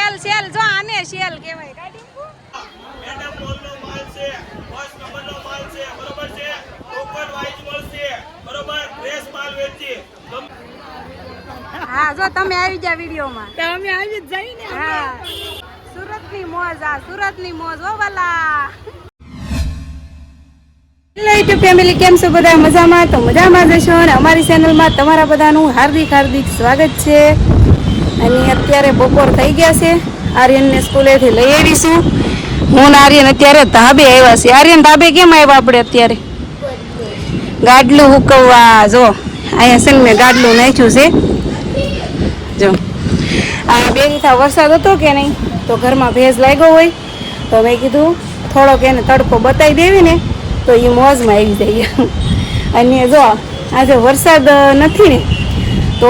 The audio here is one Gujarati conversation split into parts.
સેલ જો આને સેલ કહેવાય ગાડી મેડમ મોલનો માલ છે ફર્સ્ટ નંબરનો માલ છે બરોબર છે ટોકન વાઇઝ મળશે બરોબર ફ્રેશ માલ વેચી હા જો તમે આવી ગયા વિડિયોમાં તમે આવી જ જઈને હા સુરતની મોજ આ સુરતની મોજ હો વાલા હેલો યુટ્યુબ ફેમિલી કેમ છો બધા મજામાં તો મજામાં જશો અને અમારી ચેનલમાં તમારા બધાનું હાર્દિક સ્વાગત છે અને અત્યારે બપોર થઈ ગયા છે આર્યનને સ્કૂલેથી લઈ આવીશું હું ને આર્યન અત્યારે ધાબે આવ્યા છે આર્યન ધાબે કેમ આવ્યા આપણે અત્યારે ગાડલું હુકવવા જો અહીંયા છે ને મેં ગાડલું નાખ્યું છે જો આ બે દિવસ વરસાદ હતો કે નહીં તો ઘરમાં ભેજ લાગ્યો હોય તો મેં કીધું થોડોક એને તડકો બતાવી દેવી ને તો એ મોજમાં આવી જાય અને જો આજે વરસાદ નથી ને તો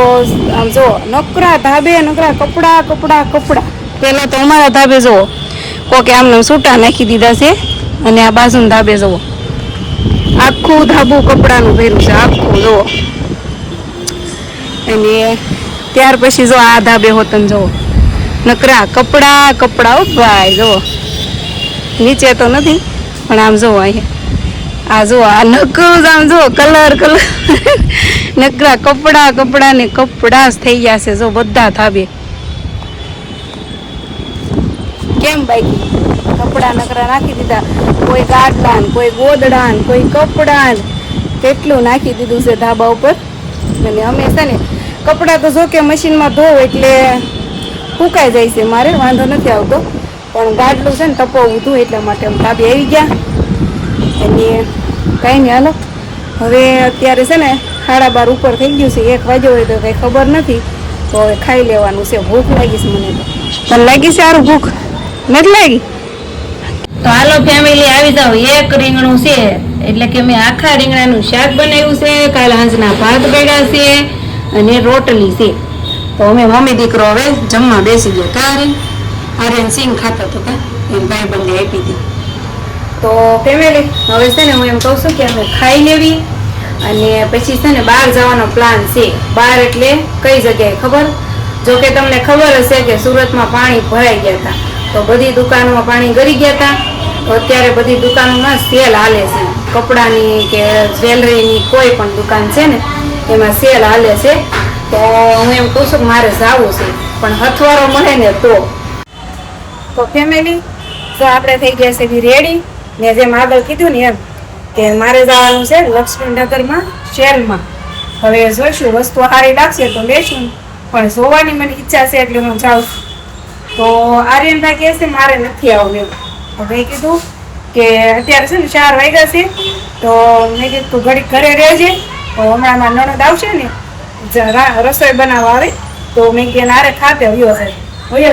આમ જો નકરા ધાબે નકરા કપડાં પહેલાં તો અમારા ધાબે જુઓ કોકે આમને સૂટા નાખી દીધા છે અને આ બાજુના ધાબે જુઓ આખું ધાબુ કપડાનું ભર્યું છે આખું જુઓ અને ત્યાર પછી જો આ ધાબે હોતન જુઓ નકરા કપડાં ભાઈ જુઓ નીચે તો નથી પણ આમ જુઓ અહીંયા આ જુઓ આ નકરું આમ જુઓ કલર નકરા કપડાં ને કપડાં જ થઈ ગયા છે જો બધા ધાબે કેમ બાકી કપડાં નકરા નાખી દીધા કોઈ ગાડલા કોઈ ગોદડા કોઈ કપડાં કેટલું નાખી દીધું છે ધાબા ઉપર અને અમે છે ને કપડાં તો જો કે મશીનમાં ધોવ એટલે સુકાઈ જાય છે મારે વાંધો નથી આવતો પણ ગાડલું છે ને તપવું હતું એટલા માટે અમે ધાબે આવી ગયા અને કાંઈ નહીં હાલો હવે અત્યારે છે ને 12:30 ઉપર થઈ ગયું છે 1 વાગ્યો હોય તો કંઈ ખબર નથી તો હવે ખાઈ લેવાનું છે ભૂખ લાગી છે મને તો તને લાગી છે સારું ભૂખ નથી લાગી તો હાલો ફેમિલી આવી જાવ એક રીંગણું છે એટલે કે મેં આખા રીંગણાનું શાક બનાવ્યું છે કાલ હાંજના ભાત બેડ્યા છે અને રોટલી છે તો અમે મમ્મી દીકરો હવે જમવા બેસી ગયા કારે આર્યન સિંગ ખાતા તો કા એમ ભાઈ બંને આપી હતી તો ફેમિલી હવે છે ને હું એમ કહું છું કે અમે ખાઈ લેવી અને પછી છે ને બહાર જવાનો પ્લાન છે બહાર એટલે કઈ જગ્યાએ ખબર જો કે તમને ખબર હશે કે સુરતમાં પાણી ભરાઈ ગયા હતા તો બધી દુકાનોમાં પાણી ગળી ગયા હતા તો અત્યારે બધી દુકાનોમાં સેલ હાલે છે કપડાની કે જ્વેલરીની કોઈ પણ દુકાન છે ને એમાં સેલ હાલે છે તો હું એમ કહું છું કે મારે જવું છે પણ હથવારો મળે ને તો ફેમિલી તો આપણે થઈ ગયા છે રેડી ને જેમ આગળ કીધું ને એમ કે મારે જવાનું છે લક્ષ્મીનગરમાં શેલમાં હવે જોઈશું વસ્તુ સારી લાગશે તો લેશું પણ જોવાની મને ઈચ્છા છે એટલે હું જાઉં છું તો આર્યનભાઈ કહે છે મારે નથી આવવું એમ હવે કીધું કે અત્યારે છે ને 4 વાગ્યા છે તો મેં કીધું તું ઘડીક ઘરે રહેજે તો હમણાં મારા નણંદ આવશે ને રસોઈ બનાવવા આવે તો મેં કે નારે ખાતે વયો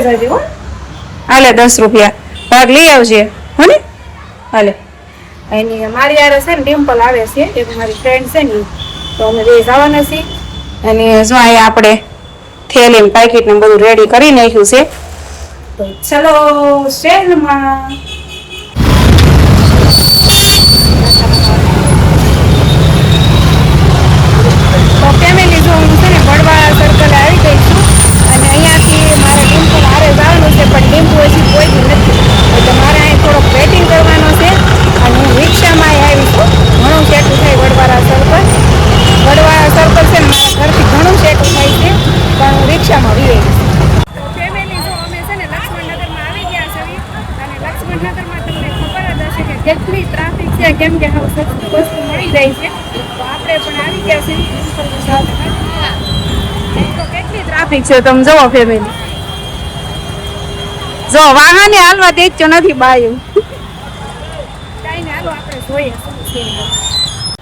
જજે હો હાલે 10 રૂપિયા ભાગ લઈ આવજે હો ને હાલે એની મારી યાર છે ને ડિમ્પલ આવે છે એક મારી ફ્રેન્ડ છે ને તો અમે બે જવાના છીએ અને જો અહીંયા આપણે થેલી પેકેટ ને બધું રેડી કરી નાખ્યું છે તો ચલો શેરમાં તો ફેમિલી જો હું છે ને બળવાળા સર્કલ આવી ગઈ છું અને અહીંયાથી મારે ડિમ્પલ હારે જવાનું છે પણ ડિમ્પલ હજી કોઈ જ નથી એટલે મારે અહીં થોડોક વેઇટિંગ કરવાનો છે અને હું રિક્ષામાં આવી છું ઘણું સેટું થાય વડવાળા સર્કલ છે ને મારા ઘરથી ઘણું સેટું થાય છે પણ હું રિક્ષામાં વી આવી છું ફેમિલી જો અમે છે ને લક્ષ્મણનગરમાં આવી ગયા છીએ અને લક્ષ્મણનગરમાં તમને ખબર જ હશે કે કેટલી ટ્રાફિક છે કેમ કે હવે સસ્તી વસ્તુ મળી જાય છે તો આપણે પણ આવી ગયા છીએ તો કેટલી ટ્રાફિક છે તમે જુઓ ફેમિલી જો વાહને હાલવા દેજો નથી બાયું કાંઈ ને હાલો આપણે જોઈએ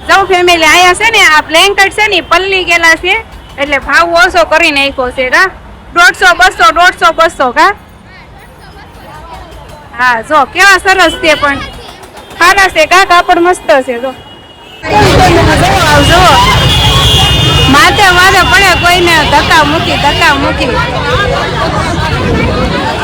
જો ફેમિલી અહીંયા છે ને આ બ્લેન્કેટ છે ને પલ્લી ગયેલા છે એટલે ભાવ ઓછો કરી નાખ્યો છે કા 150 કા હા જો કેવા સરસ છે પણ સારા છે કા કાપડ મસ્ત છે જો આવજો માથે પડે કોઈને ધક્કા મૂકી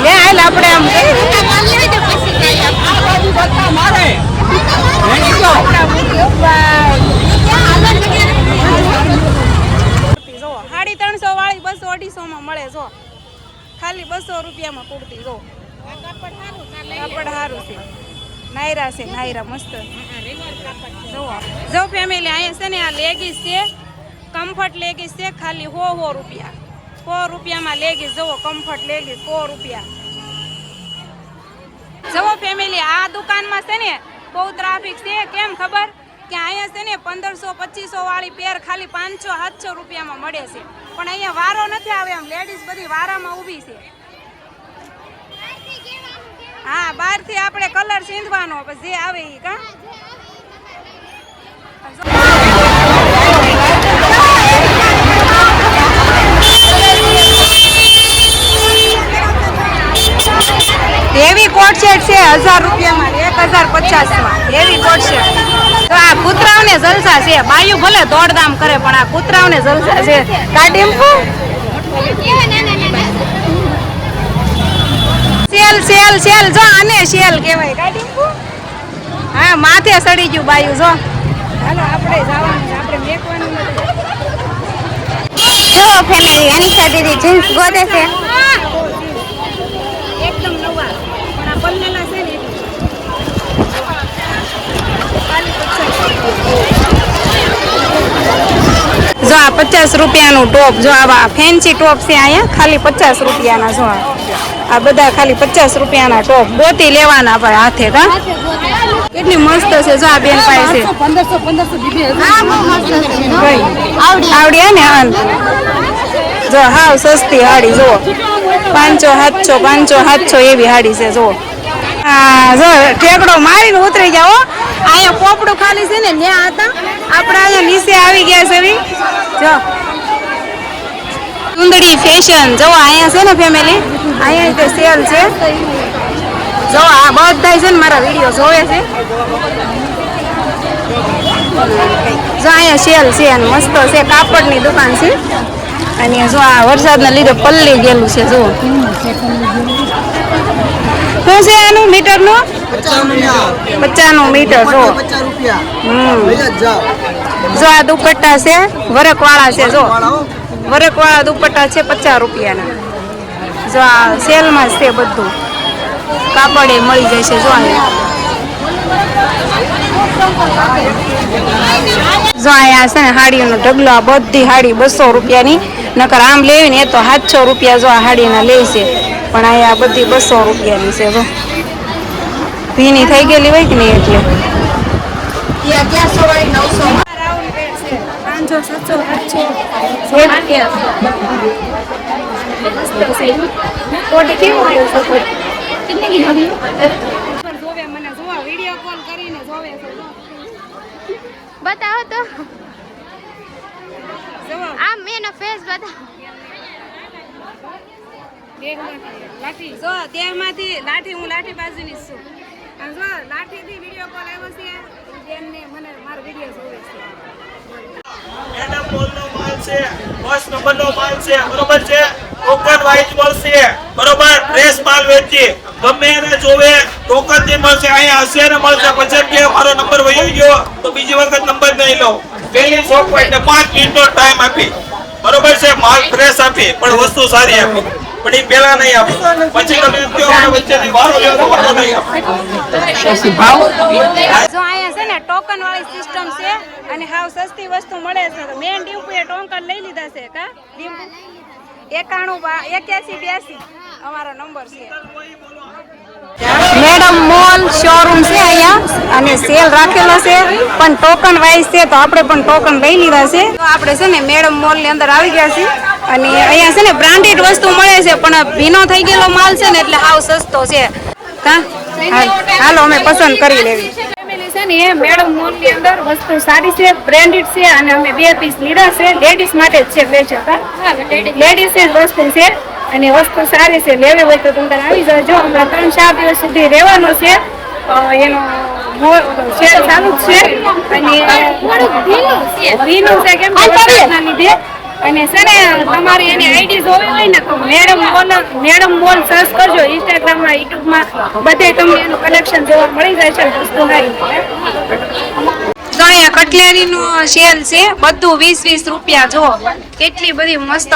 લે હાલ આપણે આમ $350 વાળી બસ 250 માં મળે જો ખાલી 250 200 રૂપિયામાં કુર્તી જો કાપડ સારું છે નાયરા મસ્ત જો ફેમિલી અહીંયા છે ને આ લેગીસ છે કમ્ફર્ટ લેગીસ છે ખાલી 100 રૂપિયા 100 રૂપિયામાં લેગીસ જુઓ કમ્ફર્ટ લેગીસ 100 રૂપિયા જુઓ ફેમિલી આ દુકાનમાં છે ને બહુ ટ્રાફિક છે કેમ ખબર કે અહીંયા છે ને 1500-2500 વાળી પેર ખાલી 500-700 રૂપિયામાં મળે છે પણ અહીંયા વારો નથી આવે એમ લેડીઝ બધી વારામાં ઊભી છે હા બહારથી આપણે કલર સીંધવાનો બસ જે આવે એ કા હેવી કોટ સેટ છે 1000 રૂપિયામાં 1050માં હેવી કોટ સેટ તો આ કૂતરાઓને જલસા છે બાયું ભલે દોડધામ કરે પણ આ કૂતરાઓને જલસા છે કાઢીમ સેલ જો આને સેલ કહેવાય કાઢીમ હા માથે સડી ગયું બાયું જો હાલો આપણે જવાનું છે આપણે મેકવાનું નથી જો ફેમિલી અનિશા દીદી જીન્સ ગોતે છે એકદમ નવા પણ આ પલ્લેલા છે ને જો આ 50 રૂપિયાનું ટોપ જો આવા ફેન્સી ટોપ છે અહીંયા ખાલી 50 રૂપિયાના જો આ બધા ખાલી 50 રૂપિયાના ટોપ ગોતી લેવાના આપણે હાથે કા કેટલી મસ્ત છે જો આ બેન પાસે છે 1500 આવડી ને અન જો હાવ સસ્તી હાડી જો 500-700 એવી હાડી છે જો હા જો ઠેકડો મારીને ઉતરી જાઓ અહીંયા પોપડું ખાલી છે ને ન્યા હતા આપણે અહીંયા નીચે આવી ગયા છે જો સુંદરી ફેશન જો અહીંયા છે ને ફેમિલી અહીંયા તે સેલ છે જો આ બધા છે ને મારા વિડીયો જોવે છે જો અહીંયા સેલ છે અને મસ્ત છે કાપડની દુકાન છે અને જો આ વરસાદના લીધે પલ્લી ગયેલું છે જો શું છે આનું મીટરનું 50 મીટર જો જો આ દુપટ્ટા છે વરકવાળા છે જો વરકવાળા દુપટ્ટા છે 50 રૂપિયાના જો આ સેલમાં છે બધું કાપડે મળી જશે જો અહીંયા જો અહીંયા છે ને હાડીનો ઢગલો આ બધી હાડી 200 રૂપિયાની નકર આમ લેવી ને એ તો 700 રૂપિયા જો આ હાડીના લે છે પણ અહીંયા બધી 200 રૂપિયાની છે જો ભીની થઈ ગયેલી હોય કે નહીં એટલે 500-700 बताओ तो आप मेरा फेस बताओ લાઠી જો દેહમાંથી લાઠી હું લાઠી બાજુની છું અને જો લાઠીથી વિડીયો કોલ આવ્યો છે બેનને મને મારો વિડીયો જોવે છે મેડમ મોલનો માલ છે ફર્સ્ટ નંબરનો માલ છે બરોબર છે ટોકન વાઇઝ મળશે બરોબર ફ્રેશ માલ વેચી ગમે એને જોવે ટોકન થી મળશે અહીંયા હશે ને મળશે પછી કે મારો નંબર વહી ગયો તો બીજી વખત નંબર નહીં લો પહેલી શોપ હોય 5 મિનિટનો ટાઈમ આપી બરોબર છે માલ ફ્રેશ આપી પણ વસ્તુ સારી આપી પણ એ પેલા નહીં આપે પછી તમે કયો મને વચ્ચેથી વારો લેવો તો વારો નહીં આપે જો અહીંયા છે ને ટોકન વાળી સિસ્ટમ છે અને હાવ સસ્તી વસ્તુ મળે છે તો મેન ડીપુએ ટોકન લઈ લીધા છે કા ડીપુ 8182 અમારો નંબર છે મેડમ મોલ શોરૂમ છે અહીંયા અને સેલ રાખેલો છે પણ ટોકન વાઇઝ છે તો આપણે પણ ટોકન લઈ લીધા છે તો આપણે છે ને મેડમ મોલ ની અંદર આવી ગયા છીએ અને અહીંયા છે ને બ્રાન્ડેડ વસ્તુ મળે છે પણ ભીનો થઈ ગયેલો માલ છે ને એટલે હાવ સસ્તો છે કા હાલો અમે પસંદ કરી લેવી ફેમિલી છે ને મેડમ મોલ ની અંદર વસ્તુ સારી છે બ્રાન્ડેડ છે અને અમે 2 પીસ લીધા છે લેડીઝ માટે જ છે સ્પેશિયલ કા લેડીઝ જ વસ્તુ છે અને વસ્તુ સારી છે લેવી હોય તો તમે આવી જાજો હમણાં 3-4 દિવસ સુધી રહેવાનો છે એનો શેર ચાલુ જ છે અને ભીનું છે કેમ કે વરસાદના લીધે અને છે ને તમારે એની આઈડી જોવી હોય ને તો મેડમ મોલ સર્ચ કરજો ઇન્સ્ટાગ્રામમાં યુટ્યુબમાં બધે તમને એનું કલેક્શન જોવા મળી જાય છે વસ્તુ સારી તો અહીંયા કટલેરીનો સેલ છે, બધું 20-20 રૂપિયા. જો કેટલી બધી મસ્ત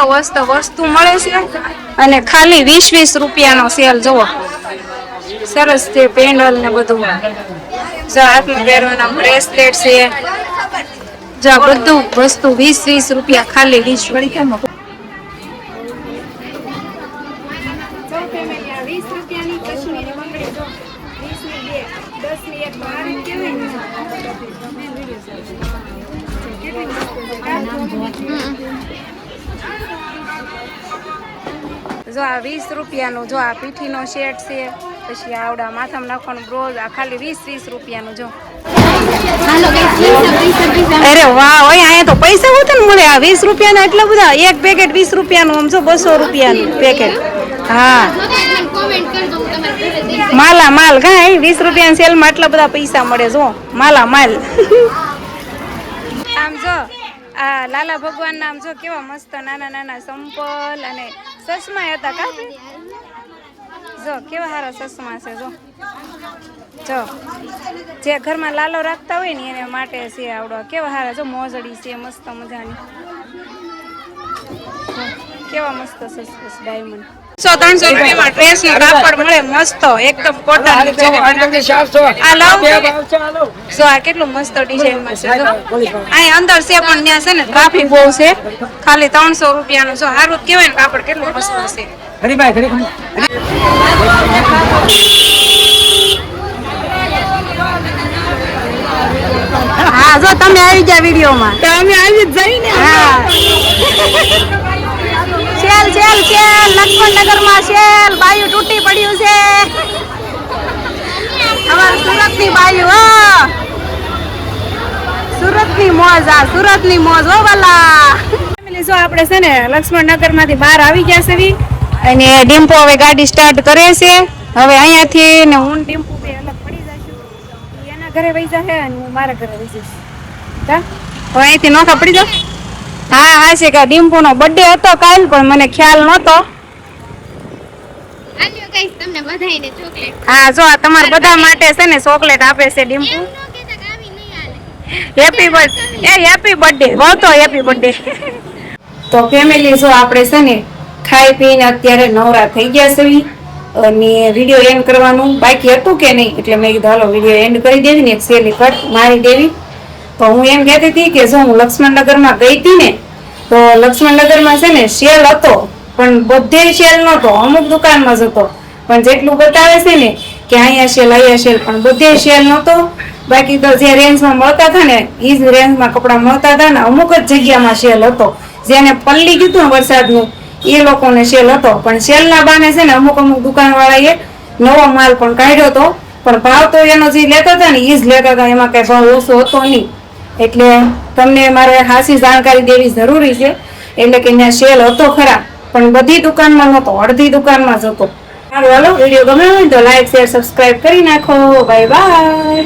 વસ્તુ મળે છે અને ખાલી 20-20 રૂપિયાનો સેલ. જુઓ સરસ છે પેન્ડલ ને બધું. જો હાથમાં પહેરવાના બ્રેસલેટ છે. જો આ બધું વસ્તુ 20-20 રૂપિયા ખાલી 20 રૂપિયાની કાશ્મીરી બંગડી. જો 20 ની 2, 10 ની 1 મારે કેવી જો આ 20 રૂપિયાનું. જો આ પીઠીનો સેટ છે, પછી આવડા માથામાં નાખવાનું બ્રોઝ, આ ખાલી 20-20 રૂપિયાનું. જો અરે વાહ, ઓય અહીંયા તો પૈસા હોત ને મળે. આ 20 રૂપિયાના એટલા બધા. એક પેકેટ 20 રૂપિયાનું, આમ જો 200 રૂપિયાનું પેકેટ. હા માલા માલ. કાંઈ 20 રૂપિયાના સેલમાં આટલા બધા પૈસા મળે. જો માલા માલ. આમ જો આ લાલા ભગવાન નામ જો કેવા મસ્ત નાના સંપલ અને ચશ્મા હતા. કાપી જો કેવા સારા ચશ્મા છે. જો જે ઘરમાં લાલો રાખતા હોય ને એને માટે છે આવડો. કેવા સારા. જો મોજડી છે મસ્ત મજાની. કેવા મસ્ત સરસ ડાયમંડ. 300 રૂપિયામાં ડ્રેસ નું કાપડ મળે મસ્ત એકદમ કોટન. આ લાવ. જો આ કેટલું મસ્ત ડિઝાઇન માં છે. અહીં અંદર છે પણ ત્યાં છે ને ટ્રાફિક બહુ છે. ખાલી 300 રૂપિયાનું. જો સારું કેવાય ને કાપડ કેટલું મસ્ત છે. હા જો તમે આવી ગયા વિડીયો માં. અમે આવી જ જઈને. હા સેલ લક્ષ્મણનગર માં સેલ. બાયું તૂટી પડ્યું છે અમાર સુરત ની બાયું. સુરત ની મોજ. આ સુરત ની મોજ હો વાલા. જો આપણે છે ને લક્ષ્મણનગર માંથી બહાર આવી ગયા છે અને ડિમ્પો હવે ગાડી સ્ટાર્ટ કરે છે. હવે અહીંયાથી ને હું ડિમ્પો બે અલગ પડી જશું. એના ઘરે વહી જશે અને હું મારા ઘરે વહી જઈશ. હવે અહીંથી નોખા પડી જાવ. હા છે કે ડિમ્પુ નો બર્થડે હતો કાલ, પણ મને ખ્યાલ નતો. હા જો આ તમારા બધા માટે છે ને ચોકલેટ આપે છે ડિમ્પુ. હેપી બર્થડે વળતો હેપી બર્થડે. તો ફેમિલી જો આપણે છે ને ખાઈ પીને અત્યારે નવરા થઈ ગયા છે અને વિડીયો એન્ડ કરવાનું બાકી હતું કે નહીં, એટલે મેં કીધું હાલો વિડીયો એન્ડ કરી દેવી ને એક સેલી કટ મારી દેવી. તો હું એમ કહેતી હતી કે જો હું લક્ષ્મણનગરમાં ગઈ હતી ને, તો લક્ષ્મણનગરમાં છે ને સેલ હતો, પણ બધે સેલ નહોતો, અમુક દુકાનમાં જ હતો. પણ જેટલું બતાવે છે ને કે અહીંયા સેલ પણ બધે સેલ નહોતો. બાકી તો જે રેન્જમાં મળતા હતા ને એ જ રેન્જમાં કપડાં મળતા હતા ને અમુક જ જગ્યામાં સેલ હતો. જેને પલ્લી ગયું હતું વરસાદનું એ લોકોને સેલ હતો. પણ સેલના બાને છે ને અમુક દુકાનવાળાએ નવો માલ પણ કાઢ્યો હતો, પણ ભાવ તો એનો જે લેતા હતા ને એ જ લેતા હતા, એમાં કઈ ભાવ ઓછો હતો નહીં. એટલે તમને મારે ખાસી જાણકારી દેવી જરૂરી છે. એટલે કે ત્યાં સેલ હતો ખરા, પણ બધી દુકાનમાં નહોતો, અડધી દુકાનમાં જ હતો. સારું હાલો, વિડીયો ગમે હોય તો લાઈક શેર સબસ્ક્રાઈબ કરી નાખો. Bye bye.